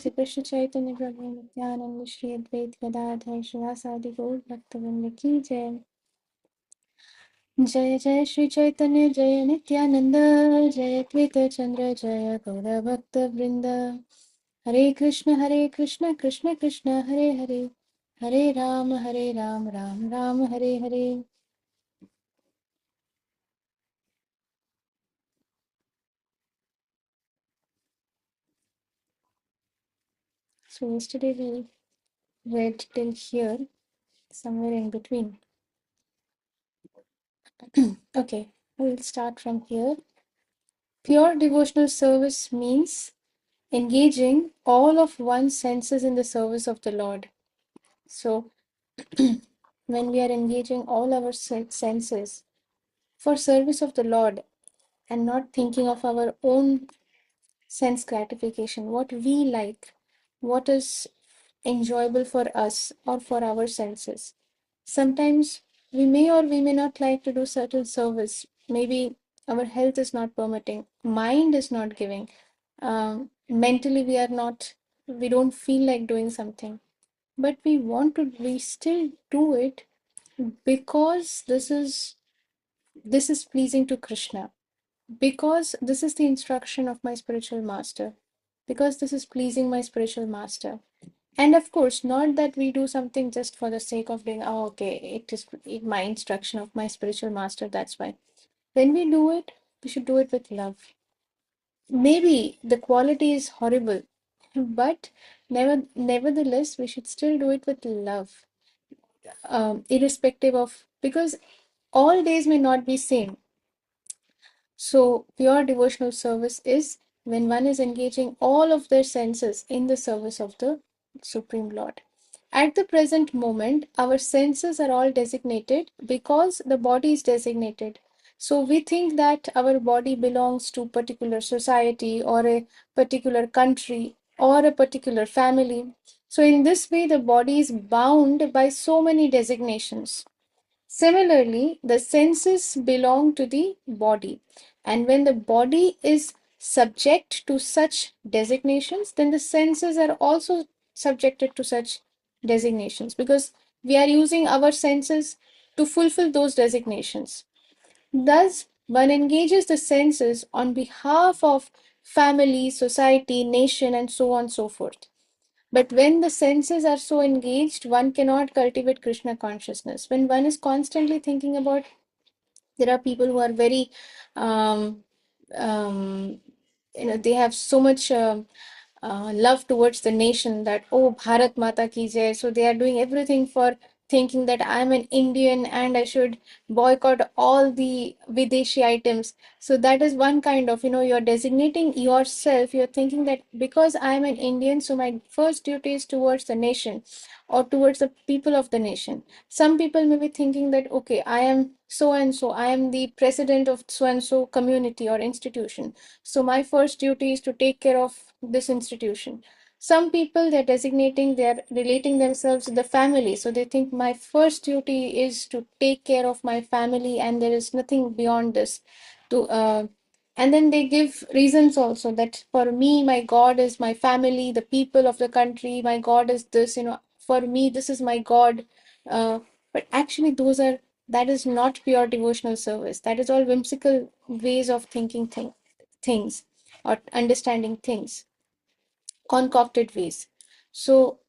Shri Krishna Chaitanya Prabhu Nityananda Shri Advait Gadadhar Shivasadi Gaur Bhaktavinda Ki Jai. जय जय श्री चैतन्य जय नित्यानंद जय द्वैत चंद्र जय गौर भक्त वृंद हरे Krishna Krishna Krishna Hare Hare Hare Ram Ram Ram Hare Hare. So yesterday we read till here, somewhere in between. Okay, we'll start from here. Pure devotional service means engaging all of one's senses in the service of the Lord. So when we are engaging all our senses for service of the Lord and not thinking of our own sense gratification, what we like, what is enjoyable for us or for our senses. Sometimes we may or we may not like to do certain service. Maybe our health is not permitting, mind is not giving, mentally we don't feel like doing something, but we still do it because this is pleasing to Krishna, because this is the instruction of my spiritual master, because this is pleasing my spiritual master. And of course, not that we do something just for the sake of doing, oh, okay, my instruction of my spiritual master, that's why. When we do it, we should do it with love. Maybe the quality is horrible, but nevertheless, we should still do it with love, irrespective of, because all days may not be same. So, pure devotional service is when one is engaging all of their senses in the service of the Supreme Lord. At the present moment, our senses are all designated because the body is designated. So, we think that our body belongs to a particular society or a particular country or a particular family. So, in this way, the body is bound by so many designations. Similarly, the senses belong to the body, and when the body is subject to such designations, then the senses are also subjected to such designations, because we are using our senses to fulfill those designations. Thus, one engages the senses on behalf of family, society, nation, and so on and so forth. But when the senses are so engaged, one cannot cultivate Krishna consciousness. When one is constantly thinking about, there are people who are very, um, um, they have so much love towards the nation that, oh, Bharat Mata ki jai. So they are doing everything for thinking that I'm an Indian and I should boycott all the Videshi items. So that is one kind of, you're designating yourself. You're thinking that because I'm an Indian, so my first duty is towards the nation or towards the people of the nation. Some people may be thinking that, okay, I am so and so, I am the president of so and so community or institution. So my first duty is to take care of this institution. Some people, they're relating themselves to the family. So they think my first duty is to take care of my family and there is nothing beyond this. And then they give reasons also that for me, my God is my family, the people of the country, my God is this, for me, this is my God. But actually, that is not pure devotional service. That is all whimsical ways of thinking things or understanding things, concocted ways. So,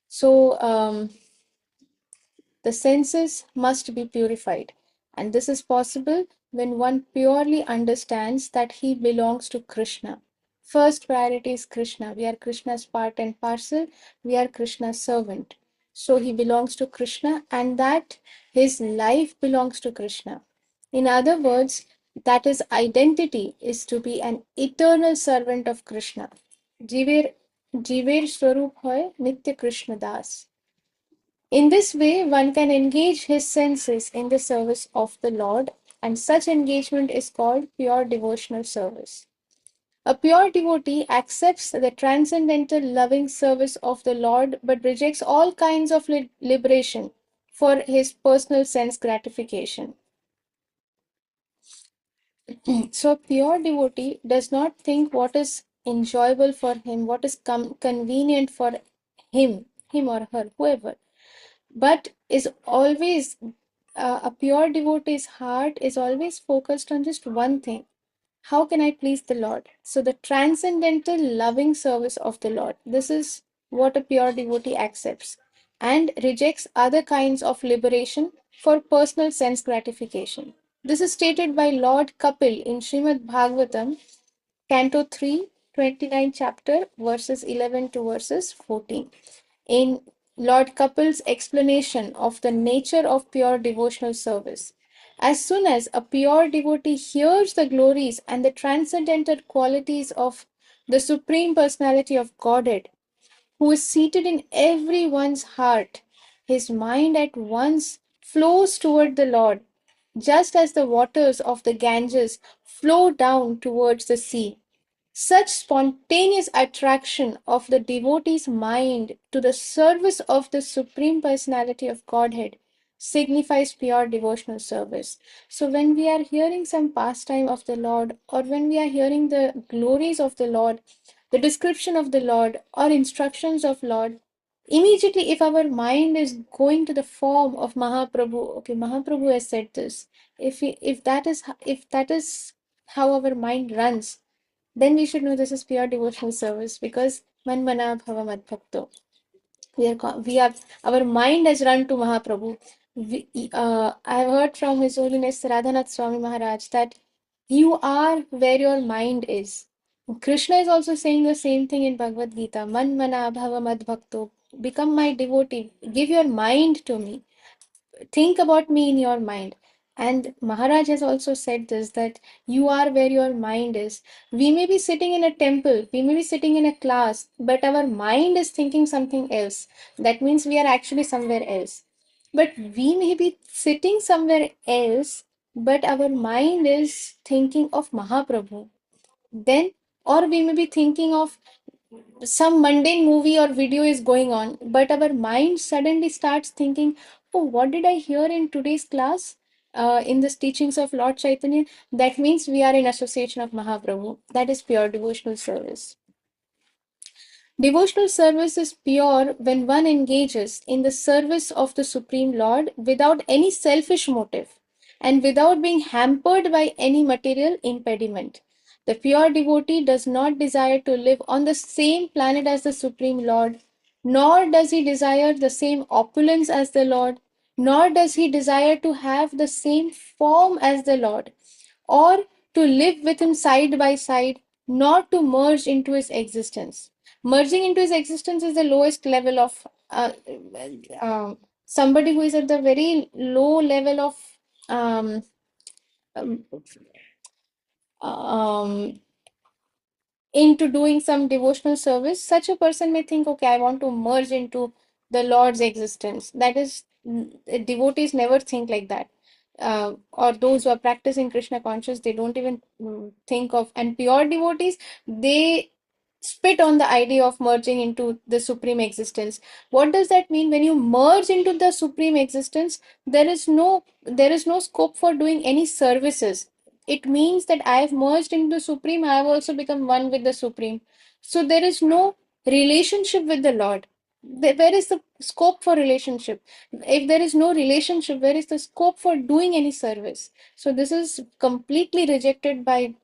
so the senses must be purified, and this is possible when one purely understands that he belongs to Krishna. First priority is Krishna. We are Krishna's part and parcel. We are Krishna's servant. So he belongs to Krishna, and that his life belongs to Krishna. In other words, that his identity is to be an eternal servant of Krishna. Jiver Jiver Swarup hoy Nitya Krishna Das. In this way, one can engage his senses in the service of the Lord, and such engagement is called pure devotional service. A pure devotee accepts the transcendental loving service of the Lord but rejects all kinds of liberation for his personal sense gratification. So, a pure devotee does not think what is enjoyable for him, what is convenient for him or her, whoever. But is always a pure devotee's heart is always focused on just one thing. How can I please the Lord? So the transcendental loving service of the Lord. This is what a pure devotee accepts and rejects other kinds of liberation for personal sense gratification. This is stated by Lord Kapil in Srimad Bhagavatam, Canto 3, 29 chapter, verses 11 to verses 14. In Lord Kapil's explanation of the nature of pure devotional service. As soon as a pure devotee hears the glories and the transcendental qualities of the Supreme Personality of Godhead, who is seated in everyone's heart, his mind at once flows toward the Lord, just as the waters of the Ganges flow down towards the sea. Such spontaneous attraction of the devotee's mind to the service of the Supreme Personality of Godhead signifies pure devotional service. So, when we are hearing some pastime of the Lord, or when we are hearing the glories of the Lord, the description of the Lord, or instructions of Lord, immediately if our mind is going to the form of Mahaprabhu, okay, Mahaprabhu has said this. If that is how our mind runs, then we should know this is pure devotional service, because man mana bhava mad bhakto. We are our mind has run to Mahaprabhu. I have heard from His Holiness Radhanath Swami Maharaj that you are where your mind is. Krishna is also saying the same thing in Bhagavad Gita. Man mana bhava mad bhakto. Become my devotee. Give your mind to me. Think about me in your mind. And Maharaj has also said this, that you are where your mind is. We may be sitting in a temple, we may be sitting in a class, but our mind is thinking something else. That means we are actually somewhere else. But we may be sitting somewhere else, but our mind is thinking of Mahaprabhu. Then, or we may be thinking of some mundane movie or video is going on, but our mind suddenly starts thinking, oh, what did I hear in today's class? In the teachings of Lord Chaitanya, that means we are in association of Mahaprabhu. That is pure devotional service. Devotional service is pure when one engages in the service of the Supreme Lord without any selfish motive and without being hampered by any material impediment. The pure devotee does not desire to live on the same planet as the Supreme Lord, nor does he desire the same opulence as the Lord, nor does he desire to have the same form as the Lord, or to live with him side by side, not to merge into his existence. Merging into his existence is the lowest level of somebody who is at the very low level of um, um, um, into doing some devotional service. Such a person may think, okay, I want to merge into the Lord's existence. That is, devotees never think like that. Or those who are practicing Krishna conscious, they don't even think of, and pure devotees, they spit on the idea of merging into the supreme existence. What does that mean? When you merge into the supreme existence, there is no scope for doing any services. It means that I have merged into the Supreme, I have also become one with the Supreme. So there is no relationship with the Lord. Where is the scope for relationship? If there is no relationship, where is the scope for doing any service? So this is completely rejected by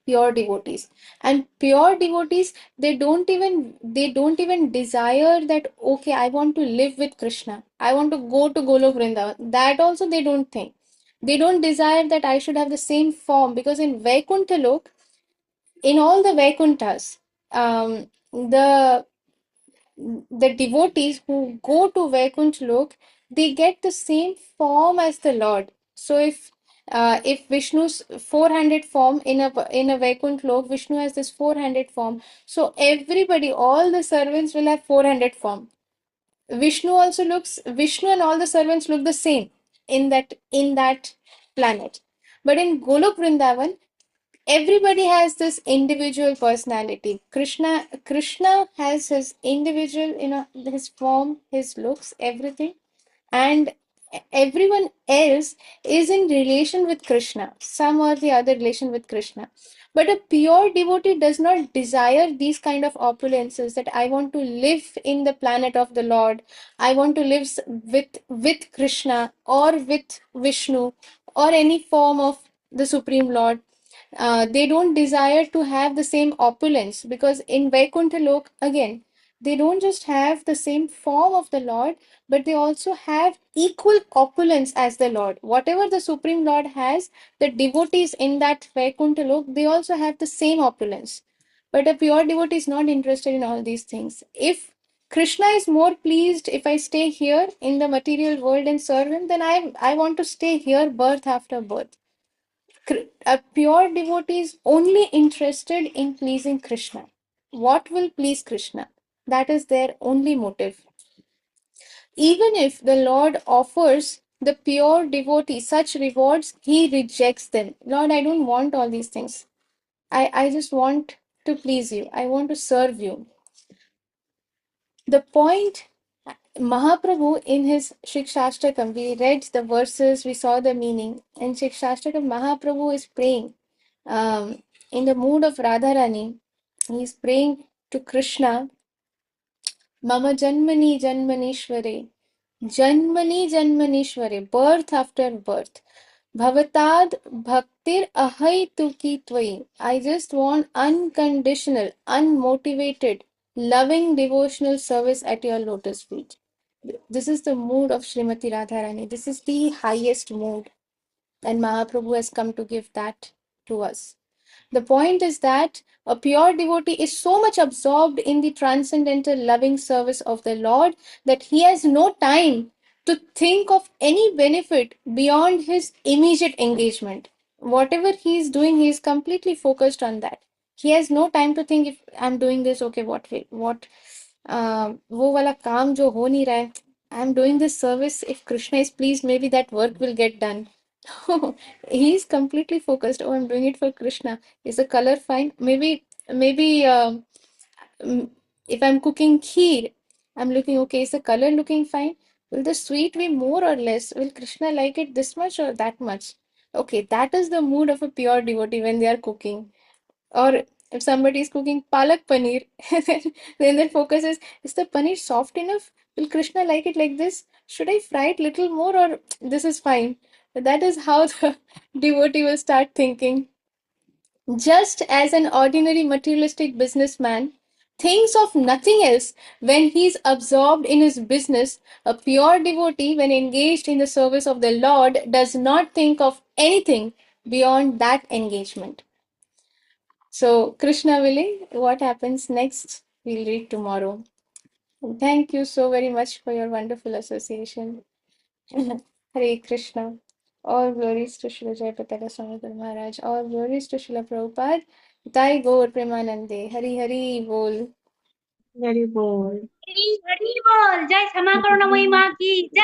pure devotees. And pure devotees, they don't even desire that, okay, I want to live with Krishna, I want to go to Golok Vrindavan. That also they don't think. They don't desire that I should have the same form, because in Vaikuntha Lok, in all the Vaikunthas, the devotees who go to Vaikuntha Lok, they get the same form as the Lord. So if Vishnu's four-handed form in a Vaikuntha Lok, Vishnu has this four-handed form. So everybody, all the servants will have four-handed form. Vishnu and all the servants look the same in that planet. But in Golok Vrindavan, everybody has this individual personality. Krishna has his individual, his form, his looks, everything, and everyone else is in relation with Krishna, some or the other relation with Krishna. But a pure devotee does not desire these kind of opulences, that I want to live in the planet of the Lord. I want to live with Krishna or with Vishnu or any form of the Supreme Lord. They don't desire to have the same opulence, because in Vaikuntha Lok, again, they don't just have the same form of the Lord, but they also have equal opulence as the Lord. Whatever the Supreme Lord has, the devotees in that Vaikuntha Lok, they also have the same opulence. But a pure devotee is not interested in all these things. If Krishna is more pleased if I stay here in the material world and serve him, then I want to stay here birth after birth. A pure devotee is only interested in pleasing Krishna. What will please Krishna? That is their only motive. Even if the Lord offers the pure devotee such rewards, he rejects them. Lord, I don't want all these things. I just want to please you. I want to serve you. The point, Mahaprabhu in his Shikshashtakam, we read the verses, we saw the meaning. In Shikshashtakam, Mahaprabhu is praying in the mood of Radharani. He is praying to Krishna, Mama Janmani Janmanishware, Janmani Janmanishware, birth after birth. Bhavatad Bhaktir Ahai Tuki Tvai. I just want unconditional, unmotivated, loving devotional service at your lotus feet. This is the mood of Srimati Radharani. This is the highest mood. And Mahaprabhu has come to give that to us. The point is that a pure devotee is so much absorbed in the transcendental loving service of the Lord that he has no time to think of any benefit beyond his immediate engagement. Whatever he is doing, he is completely focused on that. He has no time to think, if I'm doing this, okay, what वो वाला काम जो हो नहीं रहा है, I'm doing this service, if Krishna is pleased, maybe that work will get done. He is completely focused. Oh, I'm doing it for Krishna. Is the color fine? Maybe if I'm cooking kheer, I'm looking, okay, is the color looking fine? Will the sweet be more or less? Will Krishna like it this much or that much? Okay, that is the mood of a pure devotee when they are cooking. Or if somebody is cooking palak paneer, then their focus is the paneer soft enough? Will Krishna like it like this? Should I fry it little more, or this is fine? That is how the devotee will start thinking. Just as an ordinary materialistic businessman thinks of nothing else when he is absorbed in his business, a pure devotee, when engaged in the service of the Lord, does not think of anything beyond that engagement. So, Krishna willing, what happens next? We'll read tomorrow. And thank you so very much for your wonderful association. Hare Krishna. All glories to Srila Jayapataka Swami Guru Maharaj. All glories to Srila Prabhupada. Jai Gaur Premanande. Hari Hari Bol. Very बोल। हरी हरी बोल। जय क्षमा करुणामयी माँ की जय।